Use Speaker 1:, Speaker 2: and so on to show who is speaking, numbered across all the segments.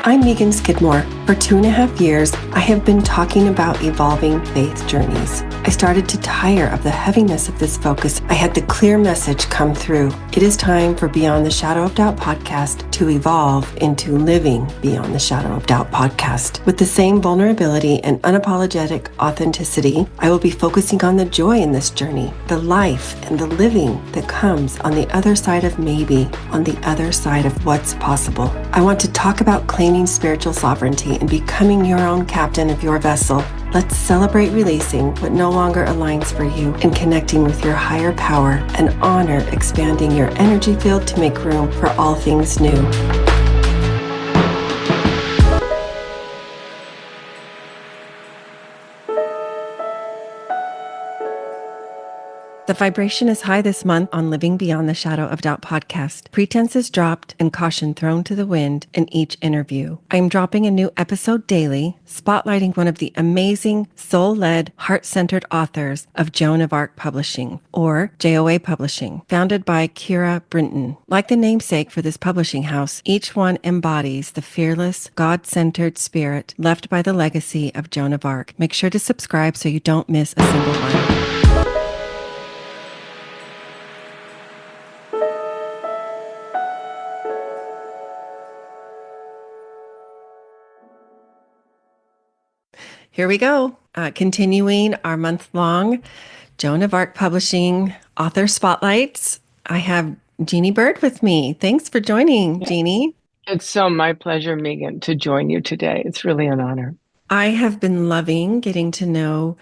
Speaker 1: I'm Megan Skidmore. For 2.5 years, I have been talking about evolving faith journeys. I started to tire of the heaviness of this focus. I had the clear message come through. It is time for Beyond the Shadow of Doubt podcast to evolve into Living Beyond the Shadow of Doubt podcast. With the same vulnerability and unapologetic authenticity, I will be focusing on the joy in this journey, the life and the living that comes on the other side of maybe, on the other side of what's possible. I want to talk about claiming spiritual sovereignty and becoming your own captain of your vessel. Let's celebrate releasing what no longer aligns for you and connecting with your higher power and honor expanding your energy field to make room for all things new. The vibration is high this month on Living Beyond the Shadow of Doubt podcast. Pretense is dropped and caution thrown to the wind in each interview. I am dropping a new episode daily, spotlighting one of the amazing, soul-led, heart-centered authors of Joan of Arc Publishing, or JOA Publishing, founded by Kira Brinton. Like the namesake for this publishing house, each one embodies the fearless, God-centered spirit left by the legacy of Joan of Arc. Make sure to subscribe so you don't miss a single one. Here we go. Continuing our month-long Joan of Arc Publishing author spotlights. I have Jeannie Byrd with me. Thanks for joining, Jeannie.
Speaker 2: It's so my pleasure, Megan, to join you today. It's really an honor.
Speaker 1: I have been loving getting to know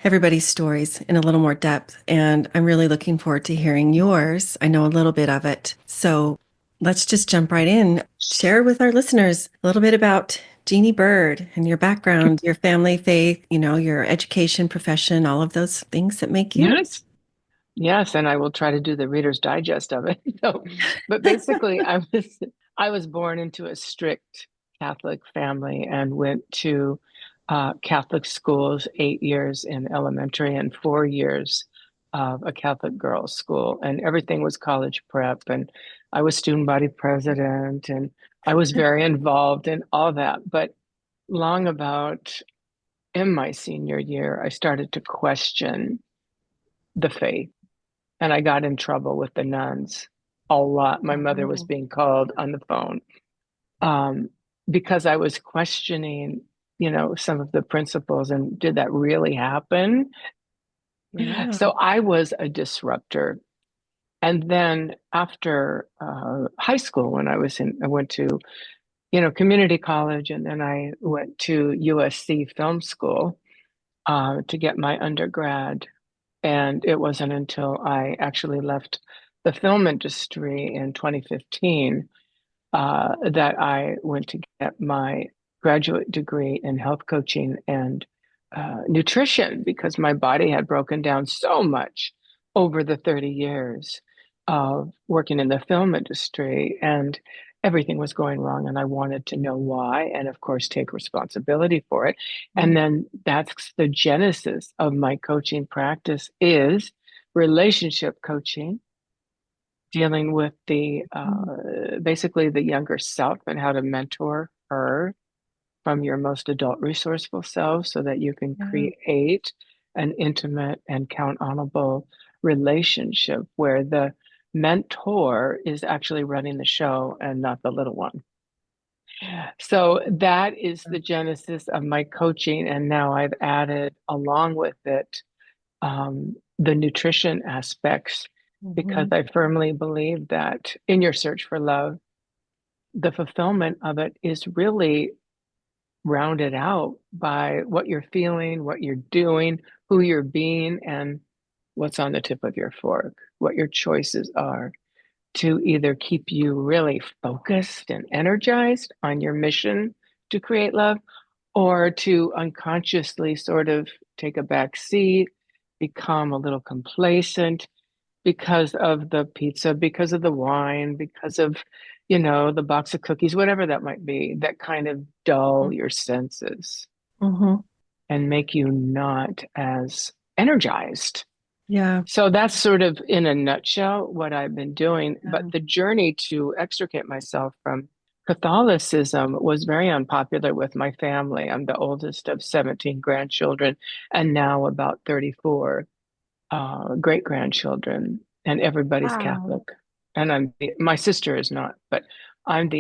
Speaker 1: everybody's stories in a little more depth, and I'm really looking forward to hearing yours. I know a little bit of it. So let's just jump right in. Share with our listeners a little bit about Jeannie Byrd and your background, your family, faith, your education, profession, all of those things that make you.
Speaker 2: Yes, and I will try to do the Reader's Digest of it. But basically, I was born into a strict Catholic family and went to Catholic schools, 8 years in elementary and 4 years of a Catholic girls' school, and everything was college prep. And I was student body president, and I was very involved in all that. But long about in my senior year, I started to question the faith, and I got in trouble with the nuns a lot. My mother was being called on the phone because I was questioning, some of the principles, and did that really happen?
Speaker 1: Yeah.
Speaker 2: So I was a disruptor. And then after high school, when I went to, community college, and then I went to USC Film School to get my undergrad. And it wasn't until I actually left the film industry in 2015 that I went to get my graduate degree in health coaching and nutrition, because my body had broken down so much over the 30 years of working in the film industry, and everything was going wrong, and I wanted to know why, and of course take responsibility for it. And then that's the genesis of my coaching practice, is relationship coaching, dealing with the basically the younger self and how to mentor her from your most adult resourceful self, so that you can create an intimate and count-onable relationship where the mentor is actually running the show and not the little one. So that is the genesis of my coaching. And now I've added along with it the nutrition aspects, because I firmly believe that in your search for love, the fulfillment of it is really rounded out by what you're feeling, what you're doing, who you're being, and what's on the tip of your fork, what your choices are to either keep you really focused and energized on your mission to create love, or to unconsciously sort of take a back seat, become a little complacent because of the pizza, because of the wine, because of, the box of cookies, whatever that might be, that kind of dull your senses and make you not as energized.
Speaker 1: Yeah.
Speaker 2: So that's sort of in a nutshell what I've been doing. But the journey to extricate myself from Catholicism was very unpopular with my family. I'm the oldest of 17 grandchildren, and now about 34 great grandchildren, and everybody's
Speaker 3: Wow.
Speaker 2: Catholic. And my sister is not, but I'm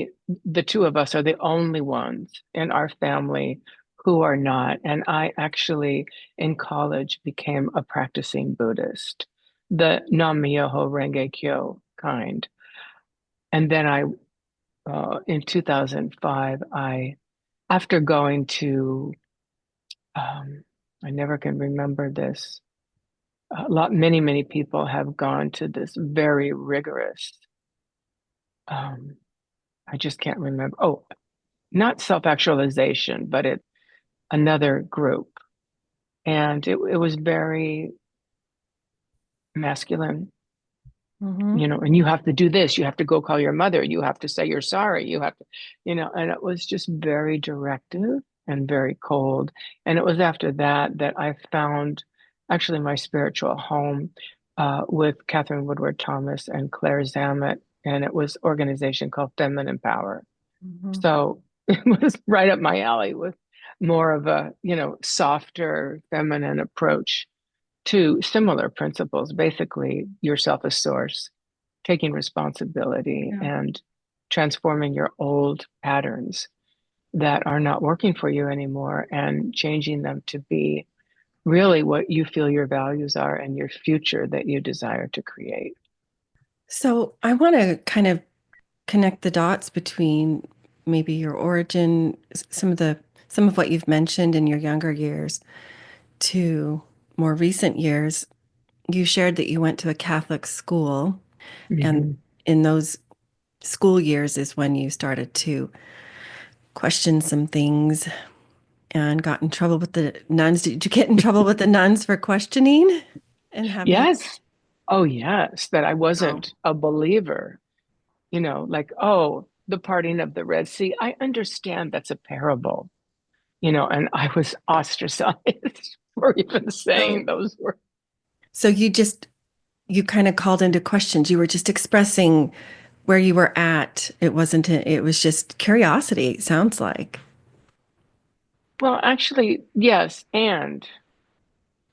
Speaker 2: the two of us are the only ones in our family who are not. And I actually, in college, became a practicing Buddhist, the Nam-myoho Renge Kyo kind. And then in 2005, after going to, I never can remember this. Many people have gone to this very rigorous, um, I just can't remember. Oh, not self-actualization, but another group. And it was very masculine,
Speaker 3: Mm-hmm.
Speaker 2: and you have to do this, you have to go call your mother, you have to say you're sorry, you have to, and it was just very directive and very cold. And it was after that I found actually my spiritual home with Catherine Woodward Thomas and Claire Zammit, and it was an organization called Feminine Power.
Speaker 3: Mm-hmm.
Speaker 2: So it was right up my alley with more of a, softer feminine approach to similar principles, basically yourself as source, taking responsibility
Speaker 3: Yeah.
Speaker 2: and transforming your old patterns that are not working for you anymore and changing them to be really what you feel your values are and your future that you desire to create.
Speaker 1: So I want to kind of connect the dots between maybe your origin, some of what you've mentioned in your younger years to more recent years. You shared that you went to a Catholic school, and
Speaker 2: Mm-hmm.
Speaker 1: in those school years is when you started to question some things and got in trouble with the nuns. Did you get in trouble with the nuns for questioning and having?
Speaker 2: Yes. Oh, yes, that I
Speaker 1: Oh.
Speaker 2: wasn't a believer, like, oh, the parting of the Red Sea. I understand that's a parable, and I was ostracized for even saying
Speaker 1: So,
Speaker 2: those words.
Speaker 1: so you kind of called into questions. You were just expressing where you were at. It was just curiosity, it sounds like.
Speaker 2: Well, actually, yes. And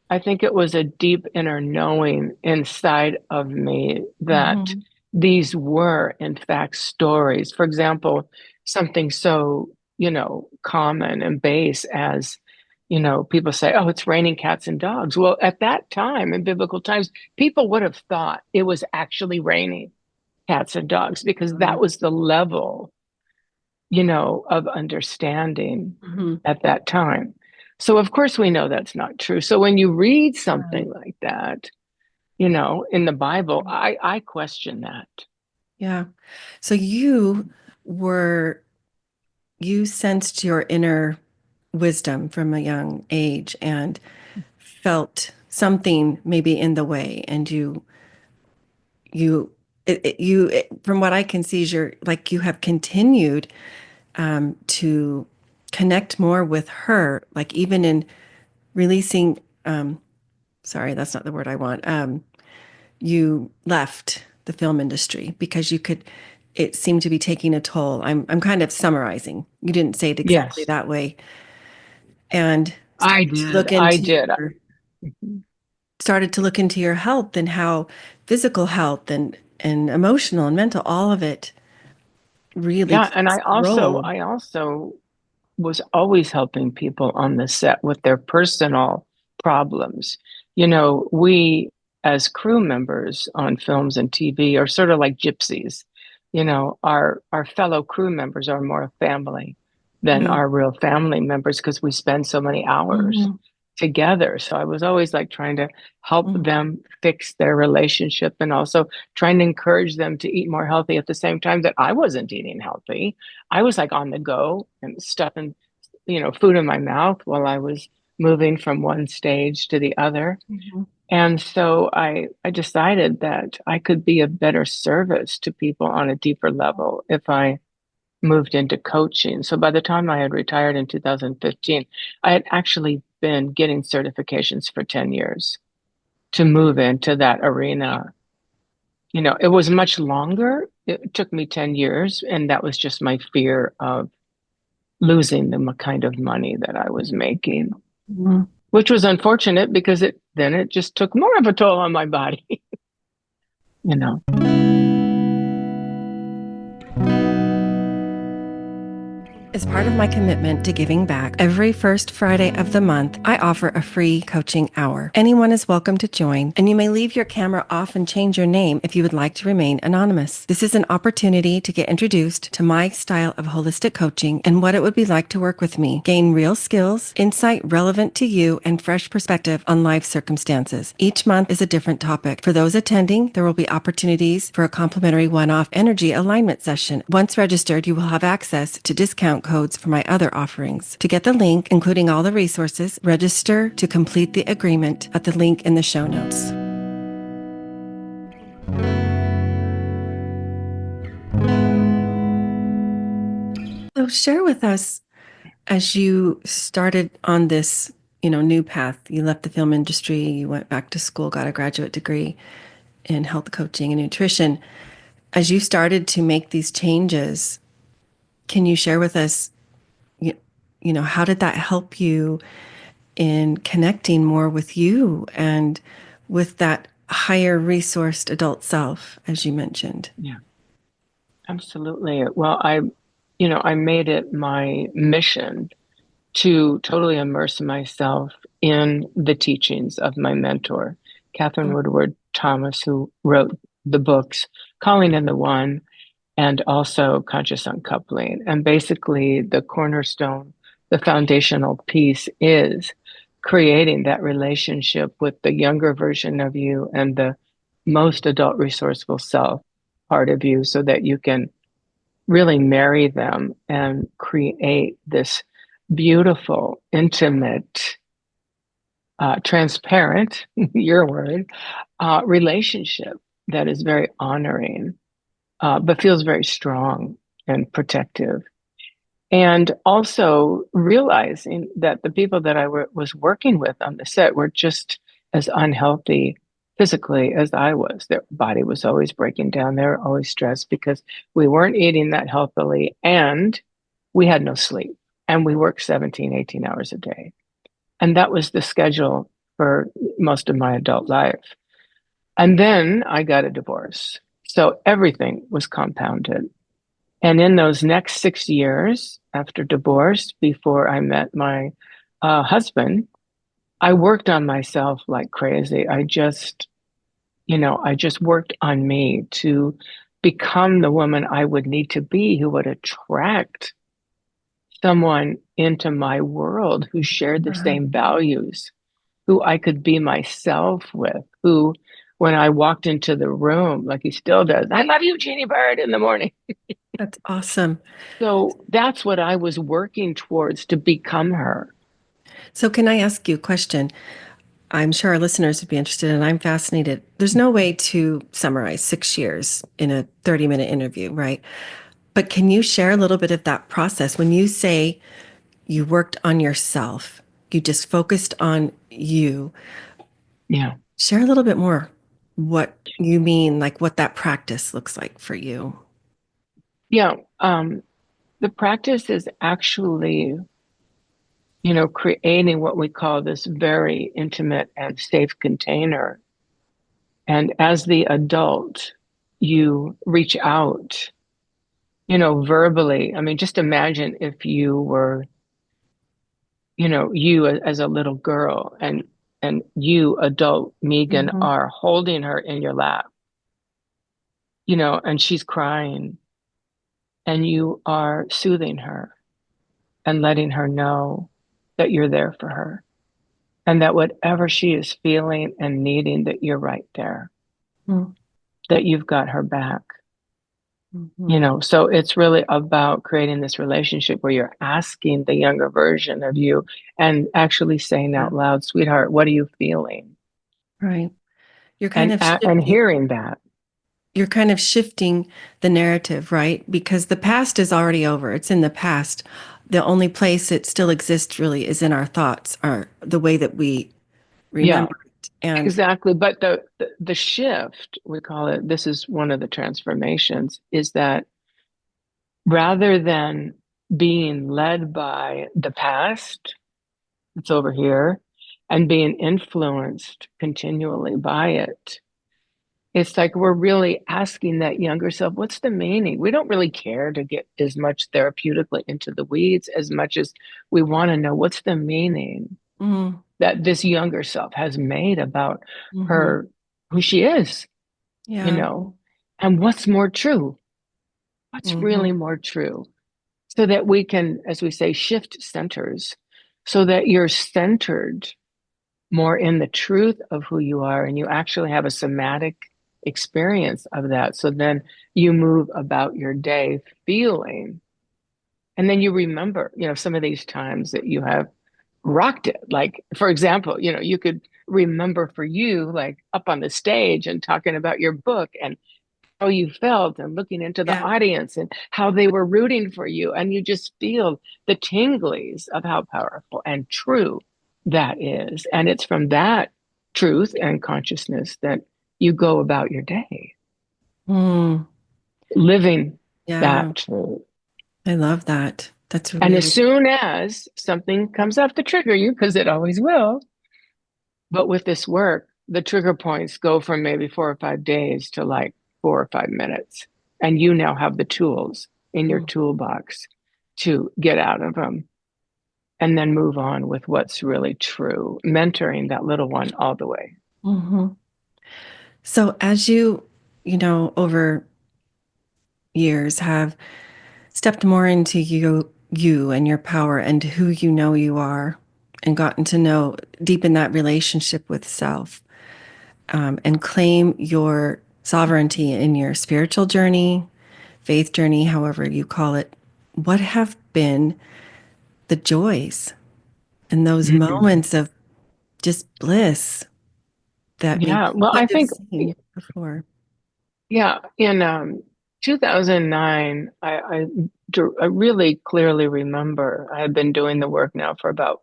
Speaker 2: I think it was a deep inner knowing inside of me that
Speaker 1: Hmm.
Speaker 2: these were, in fact, stories. For example, something so, common and base as, people say, oh, it's raining cats and dogs. Well, at that time, in biblical times, people would have thought it was actually raining cats and dogs because that was the level, of understanding
Speaker 1: Hmm.
Speaker 2: at that time. So of course we know that's not true. So when you read something
Speaker 1: Right.
Speaker 2: like that, in the Bible, I question that.
Speaker 1: Yeah. So were, you sensed your inner wisdom from a young age and felt something maybe in the way, and from what I can see is you're like you have continued to connect more with her, like even in releasing, sorry, that's not the word I want. You left the film industry because it seemed to be taking a toll. I'm kind of summarizing. You didn't say it exactly
Speaker 2: Yes,
Speaker 1: that way. And
Speaker 2: I did. I did.
Speaker 1: started to look into your health and how physical health and emotional and mental, all of it really
Speaker 2: Yeah, and
Speaker 1: plays a role.
Speaker 2: I also was always helping people on the set with their personal problems. We as crew members on films and TV are sort of like gypsies. Our fellow crew members are more family than
Speaker 1: Mhm.
Speaker 2: our real family members because we spend so many hours
Speaker 1: Mhm.
Speaker 2: together. So I was always like trying to help
Speaker 1: Mhm.
Speaker 2: them fix their relationship and also trying to encourage them to eat more healthy at the same time that I wasn't eating healthy. I was like on the go and stuffing, food in my mouth while I was moving from one stage to the other.
Speaker 1: Mhm.
Speaker 2: And so I decided that I could be of better service to people on a deeper level if I moved into coaching. So by the time I had retired in 2015, I had actually been getting certifications for 10 years to move into that arena. It was much longer it took me 10 years, and that was just my fear of losing the kind of money that I was making,
Speaker 1: Mhm.
Speaker 2: which was unfortunate because it just took more of a toll on my body, you know.
Speaker 1: As part of my commitment to giving back, every first Friday of the month, I offer a free coaching hour. Anyone is welcome to join, and you may leave your camera off and change your name if you would like to remain anonymous. This is an opportunity to get introduced to my style of holistic coaching and what it would be like to work with me, gain real skills, insight relevant to you, and fresh perspective on life circumstances. Each month is a different topic. For those attending, there will be opportunities for a complimentary one-off energy alignment session. Once registered, you will have access to discount codes for my other offerings. To get the link, including all the resources, register to complete the agreement at the link in the show notes. So share with us, as you started on this, new path, you left the film industry, you went back to school, got a graduate degree in health coaching and nutrition. As you started to make these changes, can you share with us, how did that help you in connecting more with you and with that higher resourced adult self, as you mentioned?
Speaker 2: Yeah, absolutely. Well, I made it my mission to totally immerse myself in the teachings of my mentor, Catherine Woodward Thomas, who wrote the books Calling in the One and also Conscious Uncoupling. And basically, the cornerstone, the foundational piece is creating that relationship with the younger version of you and the most adult resourceful self part of you so that you can really marry them and create this beautiful, intimate, transparent, your word, relationship that is very honoring, but feels very strong and protective. And also realizing that the people that was working with on the set were just as unhealthy physically as I was. Their body was always breaking down. They were always stressed because we weren't eating that healthily and we had no sleep and we worked 17, 18 hours a day. And that was the schedule for most of my adult life. And then I got a divorce. So everything was compounded. And in those next 6 years after divorce, before I met my husband, I worked on myself like crazy. I just worked on me to become the woman I would need to be who would attract someone into my world who shared the same values, who I could be myself with, who, when I walked into the room, like he still does, I love you, Jeannie Byrd, in the morning.
Speaker 1: That's awesome.
Speaker 2: So that's what I was working towards to become her.
Speaker 1: So, can I ask you a question? I'm sure our listeners would be interested, and I'm fascinated. There's no way to summarize 6 years in a 30-minute interview, right? But can you share a little bit of that process? When you say you worked on yourself, you just focused on you,
Speaker 2: Yeah.
Speaker 1: share a little bit more what you mean, like what that practice looks like for you.
Speaker 2: Yeah. The practice is actually, creating what we call this very intimate and safe container. And as the adult, you reach out, verbally. I mean, just imagine if you were, you as a little girl and you, adult Megan,
Speaker 1: Mm-hmm.
Speaker 2: are holding her in your lap, and she's crying and you are soothing her and letting her know that you're there for her and that whatever she is feeling and needing, that you're right there,
Speaker 1: Mm-hmm.
Speaker 2: that you've got her back.
Speaker 1: Mm-hmm.
Speaker 2: So it's really about creating this relationship where you're asking the younger version of you and actually saying
Speaker 1: Yeah.
Speaker 2: out loud, sweetheart, what are you feeling?
Speaker 1: Right. You're kind
Speaker 2: And
Speaker 1: of
Speaker 2: and
Speaker 1: shifting.
Speaker 2: hearing that.
Speaker 1: You're kind of shifting the narrative, right? Because the past is already over. It's in the past. The only place it still exists really is in our thoughts, the way that we
Speaker 2: Yeah.
Speaker 1: remember it. And
Speaker 2: Exactly. But the shift, we call it, this is one of the transformations, is that rather than being led by the past, it's over here, and being influenced continually by it, it's like we're really asking that younger self, what's the meaning? We don't really care to get as much therapeutically into the weeds as much as we want to know what's the meaning
Speaker 1: mm,
Speaker 2: that this younger self has made about
Speaker 1: hmm,
Speaker 2: her, who she is, you
Speaker 1: yeah,
Speaker 2: know, and what's more true, what's
Speaker 1: hmm,
Speaker 2: really more true, so that we can, as we say, shift centers, so that you're centered more in the truth of who you are and you actually have a somatic experience of that. So then you move about your day feeling, and then you remember, some of these times that you have rocked it. Like, for example, you could remember for you, like up on the stage and talking about your book and how you felt and looking into the
Speaker 1: yeah,
Speaker 2: audience and how they were rooting for you. And you just feel the tinglies of how powerful and true that is. And it's from that truth and consciousness that you go about your day,
Speaker 1: mm,
Speaker 2: living
Speaker 1: yeah.
Speaker 2: that truth.
Speaker 1: I love that. That's
Speaker 2: And as
Speaker 1: really,
Speaker 2: soon as something comes up to trigger you, because it always will, but with this work, the trigger points go from maybe 4 or 5 days to like 4 or 5 minutes. And you now have the tools in your
Speaker 1: mm,
Speaker 2: toolbox to get out of them and then move on with what's really true, mentoring that little one all the way.
Speaker 1: hmm. So as over years have stepped more into you and your power and who you are, and gotten to know, deepen that relationship with self, and claim your sovereignty in your spiritual journey, faith journey, however you call it. What have been the joys and those
Speaker 2: Mm.
Speaker 1: moments of just bliss that maybe
Speaker 2: Yeah.
Speaker 1: you
Speaker 2: Well, I
Speaker 1: couldn't have
Speaker 2: think,
Speaker 1: seen before?
Speaker 2: yeah, in 2009, I really clearly remember I had been doing the work now for about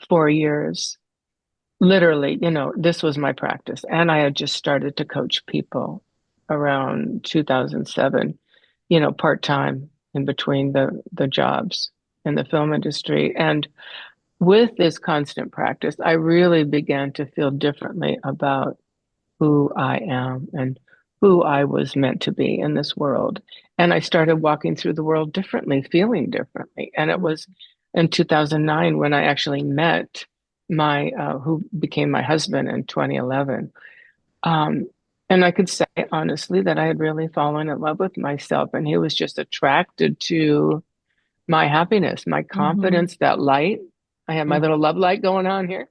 Speaker 2: 4 years. Literally, this was my practice. And I had just started to coach people around 2007, part-time in between the jobs in the film industry. And with this constant practice, I really began to feel differently about who I am and who I was meant to be in this world. And I started walking through the world differently, feeling differently. And it was in 2009 when I actually met my who became my husband in 2011. Um, and I could say honestly that I had really fallen in love with myself, and he was just attracted to my happiness, my
Speaker 1: Mm-hmm.
Speaker 2: confidence, that light. I had my little love light going on here,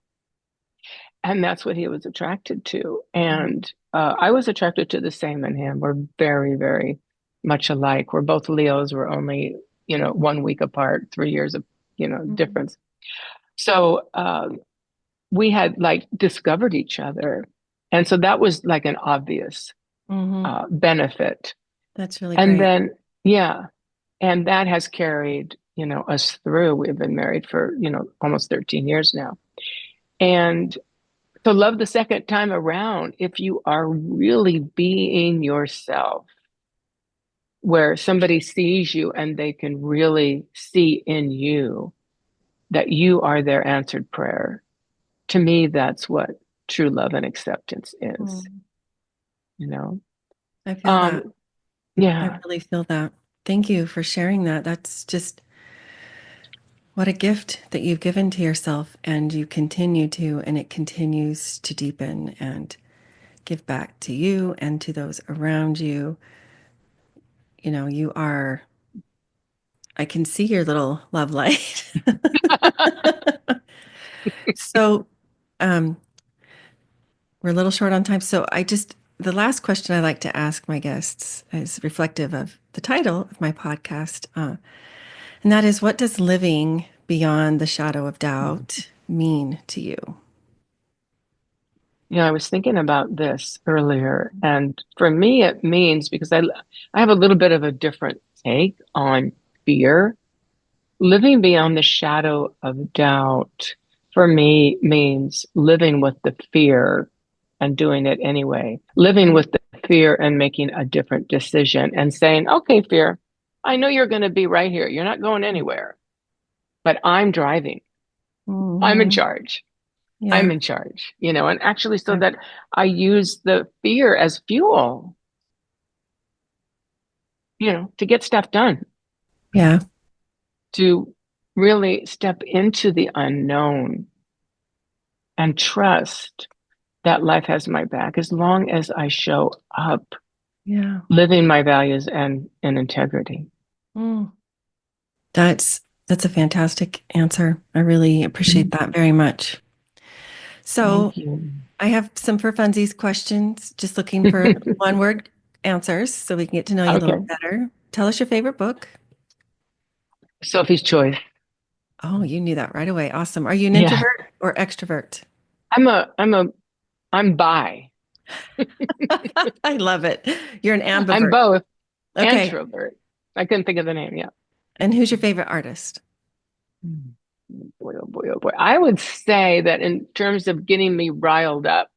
Speaker 2: and that's what he was attracted to. And I was attracted to the same in him. We're very, very much alike. We're both Leos. We're only, 1 week apart, 3 years of,
Speaker 1: Mm-hmm.
Speaker 2: difference. So we had like discovered each other. And so that was like an obvious
Speaker 1: Mm-hmm.
Speaker 2: benefit.
Speaker 1: That's really
Speaker 2: And
Speaker 1: great.
Speaker 2: then, yeah, and that has carried, us through. We've been married for, almost 13 years now. And to love the second time around, if you are really being yourself, where somebody sees you and they can really see in you that you are their answered prayer. To me, that's what true love and acceptance is,
Speaker 1: Mm.
Speaker 2: you know?
Speaker 1: I feel that.
Speaker 2: Um,
Speaker 1: I
Speaker 2: yeah.
Speaker 1: really feel that. Thank you for sharing that. That's just what a gift that you've given to yourself, and you continue to, and it continues to deepen and give back to you and to those around you. You are, I can see your little love light. So, um, we're a little short on time. So, the last question I like to ask my guests is reflective of the title of my podcast. And that is, what does living beyond the shadow of doubt mean to you?
Speaker 2: I was thinking about this earlier, and for me, it means because I have a little bit of a different take on fear. Living beyond the shadow of doubt for me means living with the fear and doing it anyway. Living with the fear and making a different decision and saying, okay, fear, I know you're going to be right here. You're not going anywhere, but I'm driving. I'm in charge. I'm in charge, and actually so that I use the fear as fuel, to get stuff done.
Speaker 1: Yeah.
Speaker 2: To really step into the unknown and trust that life has my back as long as I show up, living my values and in integrity.
Speaker 1: That's a fantastic answer. I really appreciate that very much. So I have some for funsies questions, just looking for one-word answers so we can get to know you a little better. Tell us your favorite book.
Speaker 2: Sophie's Choice.
Speaker 1: Oh, you knew that right away. Awesome. Are you an introvert or extrovert?
Speaker 2: I'm bi.
Speaker 1: I love it. You're an ambivert.
Speaker 2: I'm both. Okay. Introvert. I couldn't think of the name. Yeah.
Speaker 1: And who's your favorite artist?
Speaker 2: Boy, oh boy, oh boy. I would say that in terms of getting me riled up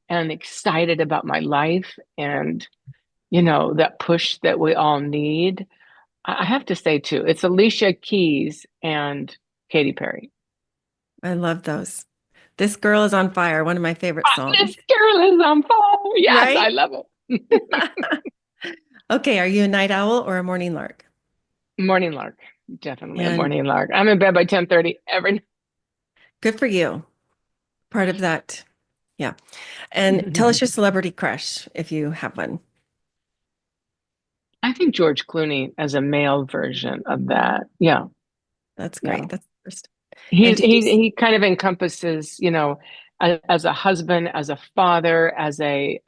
Speaker 2: and excited about my life and, that push that we all need, I have to say too, it's Alicia Keys and Katy Perry.
Speaker 1: I love those. This Girl is on Fire, one of my favorite songs.
Speaker 2: This girl is on fire. Yes, right? I love it.
Speaker 1: Okay, are you a night owl or a morning lark?
Speaker 2: Morning lark. Definitely a morning lark. I'm in bed by 10:30 every night.
Speaker 1: Good for you. Part of that. Yeah. And tell us your celebrity crush if you have one.
Speaker 2: I think George Clooney as a male version of that. Yeah.
Speaker 1: That's great. Yeah. That's the first.
Speaker 2: He kind of encompasses, as a husband, as a father, as an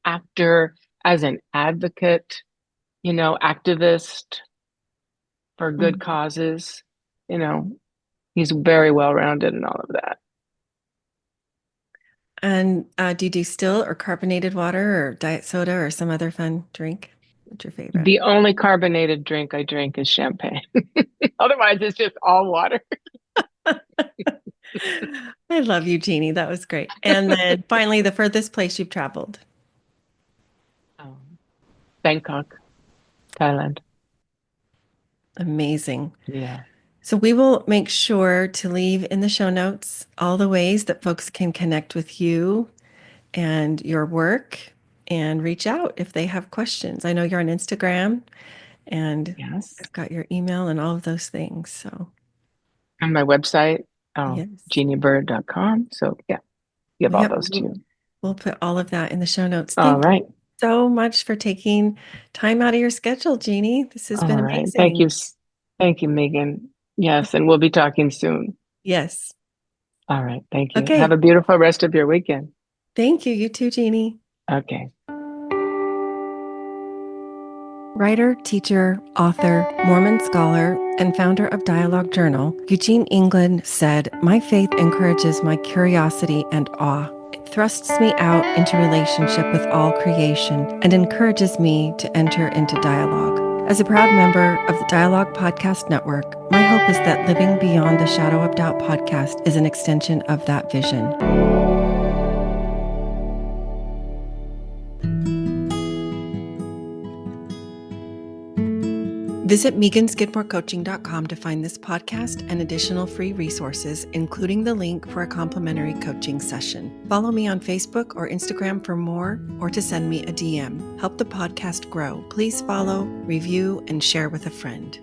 Speaker 2: actor, as an advocate, activist for good causes. He's very well-rounded in all of that. And
Speaker 1: do you do still or carbonated water or diet soda or some other fun drink? What's your favorite?
Speaker 2: The only carbonated drink I drink is champagne. Otherwise, it's just all water.
Speaker 1: I love you, Jeannie. That was great. And then finally, the furthest place you've traveled.
Speaker 2: Bangkok, Thailand.
Speaker 1: Amazing.
Speaker 2: Yeah.
Speaker 1: So we will make sure to leave in the show notes all the ways that folks can connect with you and your work and reach out if they have questions. I know you're on Instagram and I've got your email and all of those things. So
Speaker 2: on my website, jeaniebyrd.com. So you have all those too.
Speaker 1: We'll put all of that in the show notes.
Speaker 2: Thank you
Speaker 1: so much for taking time out of your schedule, Jeannie. This has been amazing.
Speaker 2: Thank you. Thank you, Megan. Yes, and we'll be talking soon.
Speaker 1: Yes.
Speaker 2: All right. Thank you. Okay. Have a beautiful rest of your weekend.
Speaker 1: Thank you. You too, Jeannie.
Speaker 2: Okay.
Speaker 1: Writer, teacher, author, Mormon scholar, and founder of Dialogue Journal, Eugene England said, "My faith encourages my curiosity and awe. It thrusts me out into relationship with all creation and encourages me to enter into dialogue." As a proud member of the Dialogue Podcast Network, my hope is that Living Beyond the Shadow of Doubt podcast is an extension of that vision. Visit meganskidmorecoaching.com to find this podcast and additional free resources, including the link for a complimentary coaching session. Follow me on Facebook or Instagram for more, or to send me a DM. Help the podcast grow. Please follow, review, and share with a friend.